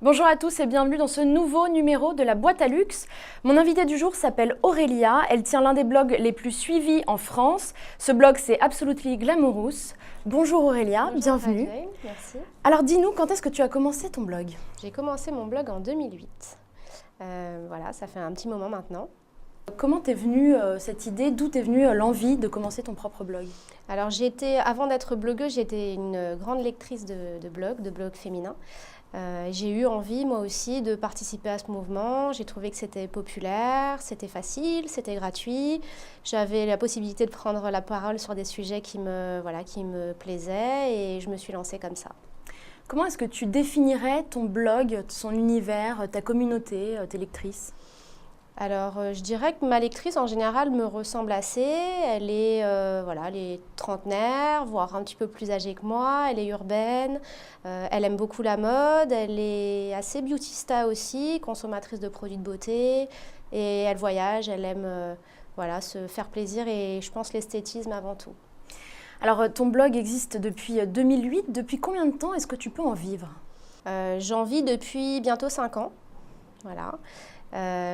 Bonjour à tous et bienvenue dans ce nouveau numéro de la boîte à luxe. Mon invitée du jour s'appelle Aurélia, elle tient l'un des blogs les plus suivis en France. Ce blog c'est Absolutely Glamorous. Bonjour Aurélia, Bonjour bienvenue. Jane, merci. Alors dis-nous, quand est-ce que tu as commencé ton blog? J'ai commencé mon blog en 2008. Voilà, ça fait un petit moment maintenant. Comment t'es venue cette idée, d'où t'es venue l'envie de commencer ton propre blog? Alors avant d'être blogueuse, j'étais une grande lectrice de blogs féminins. J'ai eu envie moi aussi de participer à ce mouvement. J'ai trouvé que c'était populaire, c'était facile, c'était gratuit. J'avais la possibilité de prendre la parole sur des sujets qui me plaisaient et je me suis lancée comme ça. Comment est-ce que tu définirais ton blog, son univers, ta communauté, tes lectrices? Alors, je dirais que ma lectrice, en général, me ressemble assez. Elle est trentenaire, voire un petit peu plus âgée que moi. Elle est urbaine, elle aime beaucoup la mode. Elle est assez beautista aussi, consommatrice de produits de beauté. Et elle voyage, elle aime se faire plaisir et je pense l'esthétisme avant tout. Alors ton blog existe depuis 2008. Depuis combien de temps est-ce que tu peux en vivre? J'en vis depuis bientôt 5 ans. Voilà.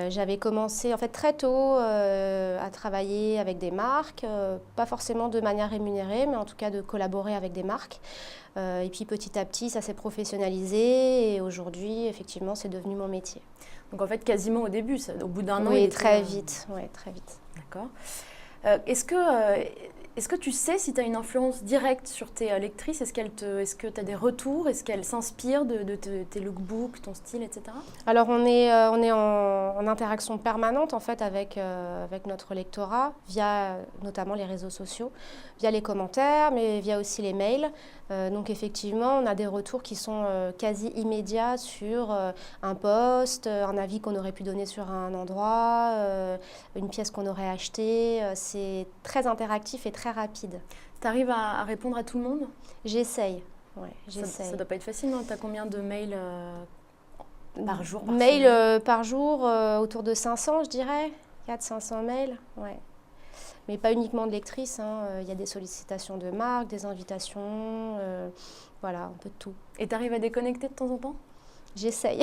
J'avais commencé en fait très tôt à travailler avec des marques, pas forcément de manière rémunérée, mais en tout cas de collaborer avec des marques. Et puis petit à petit, ça s'est professionnalisé et aujourd'hui, effectivement, c'est devenu mon métier. Donc en fait, quasiment au début, au bout d'un an. Oui, très vite. D'accord. Est-ce que tu sais si tu as une influence directe sur tes lectrices? Est-ce que tu as des retours? Est-ce qu'elles s'inspirent de tes lookbooks, ton style, etc.? Alors on est en interaction permanente en fait avec notre lectorat via notamment les réseaux sociaux, via les commentaires, mais via aussi les mails. Donc effectivement, on a des retours qui sont quasi immédiats sur un post, un avis qu'on aurait pu donner sur un endroit, une pièce qu'on aurait achetée. C'est très interactif et très rapide. Tu arrives à répondre à tout le monde? J'essaye. Ouais, j'essaye. Ça doit pas être facile, non? Tu as combien de mails par jour? Par jour, autour de 500, je dirais. 400-500 mails, ouais. Mais pas uniquement de lectrices, hein. Il y a des sollicitations de marques, des invitations, voilà, un peu de tout. Et tu arrives à déconnecter de temps en temps? J'essaye.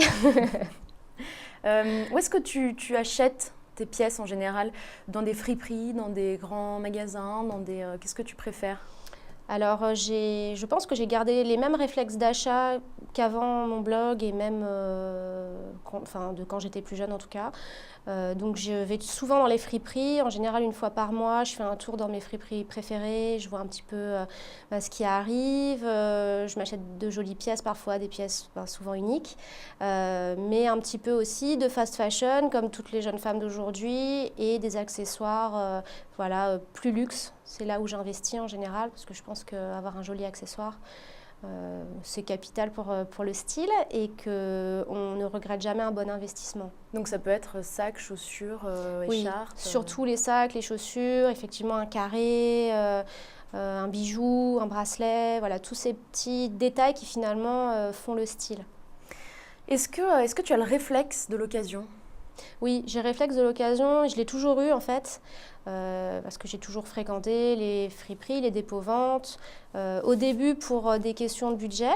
Où est-ce que tu achètes tes pièces en général? Dans des friperies, dans des grands magasins, qu'est-ce que tu préfères? Alors, je pense que j'ai gardé les mêmes réflexes d'achat qu'avant mon blog et même de quand j'étais plus jeune en tout cas. Donc, je vais souvent dans les friperies. En général, une fois par mois, je fais un tour dans mes friperies préférées. Je vois un petit peu ce qui arrive. Je m'achète de jolies pièces, parfois des pièces souvent uniques. Mais un petit peu aussi de fast fashion, comme toutes les jeunes femmes d'aujourd'hui, et des accessoires plus luxe. C'est là où j'investis en général, parce que je pense qu'avoir un joli accessoire, c'est capital pour le style et qu'on ne regrette jamais un bon investissement. Donc ça peut être sacs, chaussures, oui, écharpes? Surtout les sacs, les chaussures, effectivement un carré, un bijou, un bracelet, voilà, tous ces petits détails qui finalement font le style. Est-ce que tu as le réflexe de l'occasion? Oui, j'ai le réflexe de l'occasion, je l'ai toujours eu en fait, parce que j'ai toujours fréquenté les friperies, les dépôts-ventes. Au début pour des questions de budget,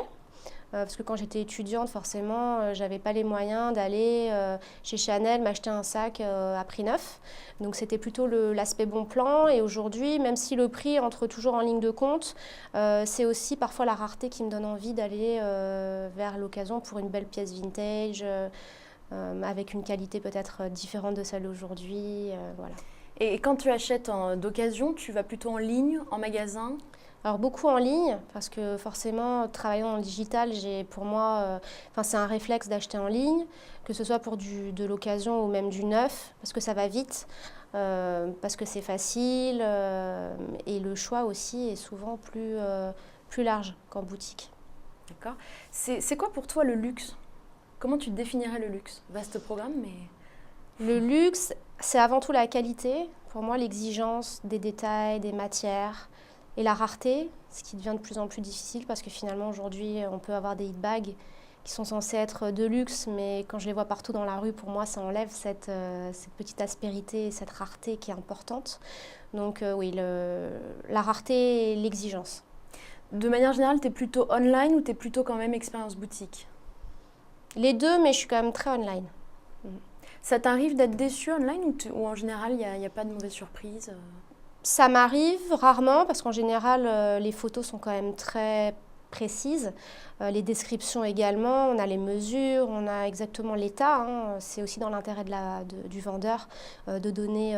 parce que quand j'étais étudiante, forcément, j'avais pas les moyens d'aller chez Chanel m'acheter un sac à prix neuf. Donc c'était plutôt l'aspect bon plan. Et aujourd'hui, même si le prix entre toujours en ligne de compte, c'est aussi parfois la rareté qui me donne envie d'aller vers l'occasion pour une belle pièce vintage. Avec une qualité peut-être différente de celle d'aujourd'hui. Voilà. Et quand tu achètes d'occasion, tu vas plutôt en ligne, en magasin? Alors beaucoup en ligne, parce que forcément, travaillant dans le digital, pour moi, c'est un réflexe d'acheter en ligne, que ce soit pour de l'occasion ou même du neuf, parce que ça va vite, parce que c'est facile, et le choix aussi est souvent plus large qu'en boutique. D'accord. C'est quoi pour toi le luxe? Comment tu définirais le luxe? Vaste programme, mais... Le luxe, c'est avant tout la qualité. Pour moi, l'exigence des détails, des matières et la rareté, ce qui devient de plus en plus difficile parce que finalement, aujourd'hui, on peut avoir des hit bags qui sont censés être de luxe, mais quand je les vois partout dans la rue, pour moi, ça enlève cette petite aspérité, cette rareté qui est importante. Donc oui, la rareté et l'exigence. De manière générale, tu es plutôt online ou tu es plutôt quand même expérience boutique? Les deux, mais je suis quand même très online. Ça t'arrive d'être déçue online ou en général, il n'y a pas de mauvaise surprise Ça m'arrive rarement parce qu'en général, les photos sont quand même très précises. Les descriptions également, on a les mesures, on a exactement l'état. Hein. C'est aussi dans l'intérêt du vendeur de donner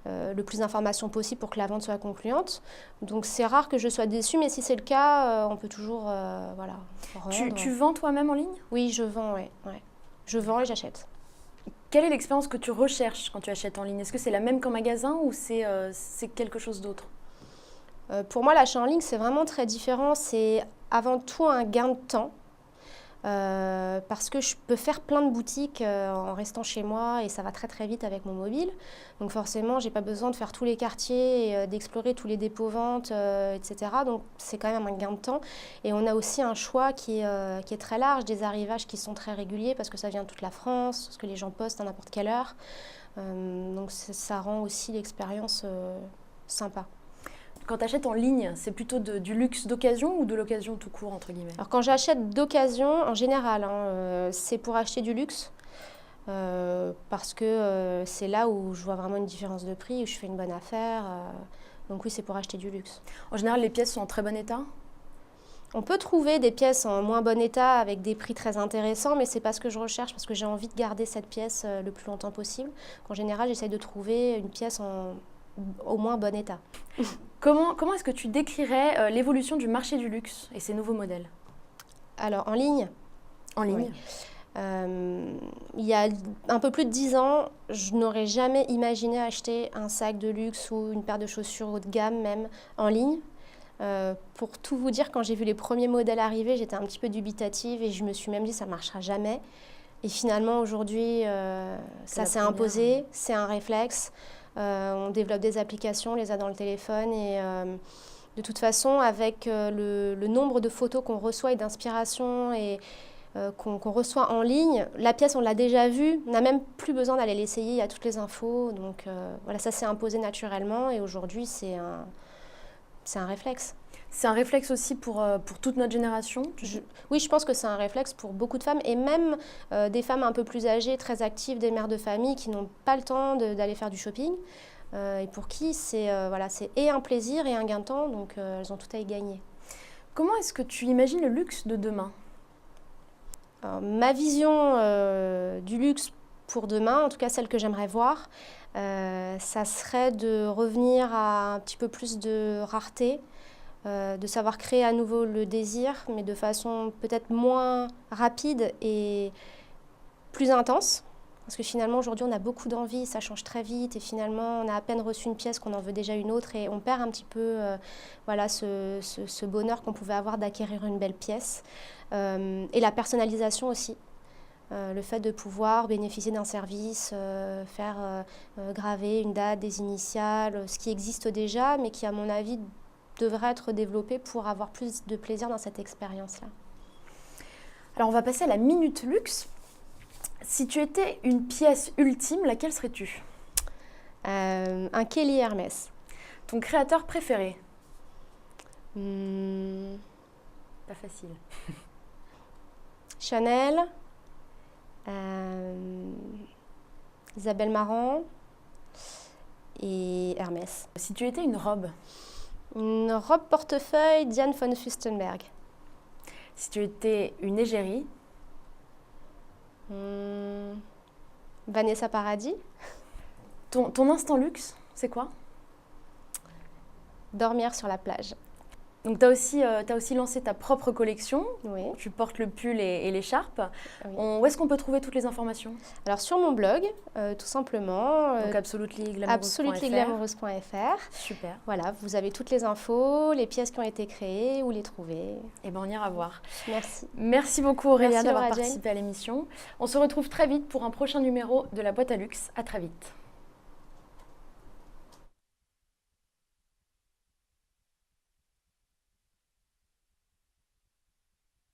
le plus d'informations possible pour que la vente soit concluante. Donc c'est rare que je sois déçue, mais si c'est le cas, on peut toujours voilà, rendre. Tu vends toi-même en ligne? Oui, je vends, ouais. Je vends et j'achète. Quelle est l'expérience que tu recherches quand tu achètes en ligne? Est-ce que c'est la même qu'en magasin ou c'est quelque chose d'autre? Pour moi, l'achat en ligne, c'est vraiment très différent. C'est avant tout un gain de temps parce que je peux faire plein de boutiques en restant chez moi et ça va très très vite avec mon mobile. Donc forcément, j'ai pas besoin de faire tous les quartiers, et, d'explorer tous les dépôts-ventes, etc. Donc c'est quand même un gain de temps. Et on a aussi un choix qui est très large, des arrivages qui sont très réguliers parce que ça vient de toute la France, parce que les gens postent à n'importe quelle heure. Donc ça rend aussi l'expérience sympa. Quand tu achètes en ligne, c'est plutôt du luxe d'occasion ou de l'occasion tout court, entre guillemets? Alors quand j'achète d'occasion, en général, c'est pour acheter du luxe, parce que c'est là où je vois vraiment une différence de prix, où je fais une bonne affaire. Donc oui, c'est pour acheter du luxe. En général, les pièces sont en très bon état? On peut trouver des pièces en moins bon état avec des prix très intéressants, mais c'est pas ce que je recherche parce que j'ai envie de garder cette pièce le plus longtemps possible. En général, j'essaie de trouver une pièce au moins bon état. Comment est-ce que tu décrirais l'évolution du marché du luxe et ses nouveaux modèles? Alors, en ligne? En ligne. Oui. Il y a un peu plus de 10 ans, je n'aurais jamais imaginé acheter un sac de luxe ou une paire de chaussures haut de gamme, même en ligne. Pour tout vous dire, quand j'ai vu les premiers modèles arriver, j'étais un petit peu dubitative et je me suis même dit ça ne marchera jamais. Et finalement, aujourd'hui, ça s'est imposé, c'est un réflexe. On développe des applications, on les a dans le téléphone et de toute façon, avec le nombre de photos qu'on reçoit et d'inspiration et qu'on reçoit en ligne, la pièce, on l'a déjà vue, on n'a même plus besoin d'aller l'essayer, il y a toutes les infos. Donc voilà, ça s'est imposé naturellement et aujourd'hui, c'est un réflexe. C'est un réflexe aussi pour toute notre génération? Oui, je pense que c'est un réflexe pour beaucoup de femmes et même des femmes un peu plus âgées, très actives, des mères de famille qui n'ont pas le temps d'aller faire du shopping et pour qui c'est et un plaisir et un gain de temps, donc elles ont tout à y gagner. Comment est-ce que tu imagines le luxe de demain? Alors, ma vision du luxe pour demain, en tout cas celle que j'aimerais voir, ça serait de revenir à un petit peu plus de rareté, de savoir créer à nouveau le désir, mais de façon peut-être moins rapide et plus intense. Parce que finalement, aujourd'hui, on a beaucoup d'envie, ça change très vite, et finalement, on a à peine reçu une pièce qu'on en veut déjà une autre, et on perd un petit peu ce bonheur qu'on pouvait avoir d'acquérir une belle pièce. Et la personnalisation aussi. Le fait de pouvoir bénéficier d'un service, faire graver une date, des initiales, ce qui existe déjà, mais qui, à mon avis, devrait être développé pour avoir plus de plaisir dans cette expérience-là. Alors, on va passer à la minute luxe. Si tu étais une pièce ultime, laquelle serais-tu? Un Kelly Hermès. Ton créateur préféré? Pas facile. Chanel, Isabelle Marant et Hermès. Si tu étais une robe? Une robe portefeuille Diane von Furstenberg. Si tu étais une égérie? Vanessa Paradis. Ton instant luxe, c'est quoi? Dormir sur la plage. Donc tu as aussi lancé ta propre collection. Oui. Tu portes le pull et l'écharpe. Oui. Où est-ce qu'on peut trouver toutes les informations? Alors sur mon blog, tout simplement. Donc absolutelyglamoureuse.fr. Super. Voilà, vous avez toutes les infos, les pièces qui ont été créées, où les trouver. Eh bien, on ira voir. Merci. Merci beaucoup Aurélia Merci, d'avoir Laura Jane. participé à l'émission. On se retrouve très vite pour un prochain numéro de la boîte à luxe. À très vite.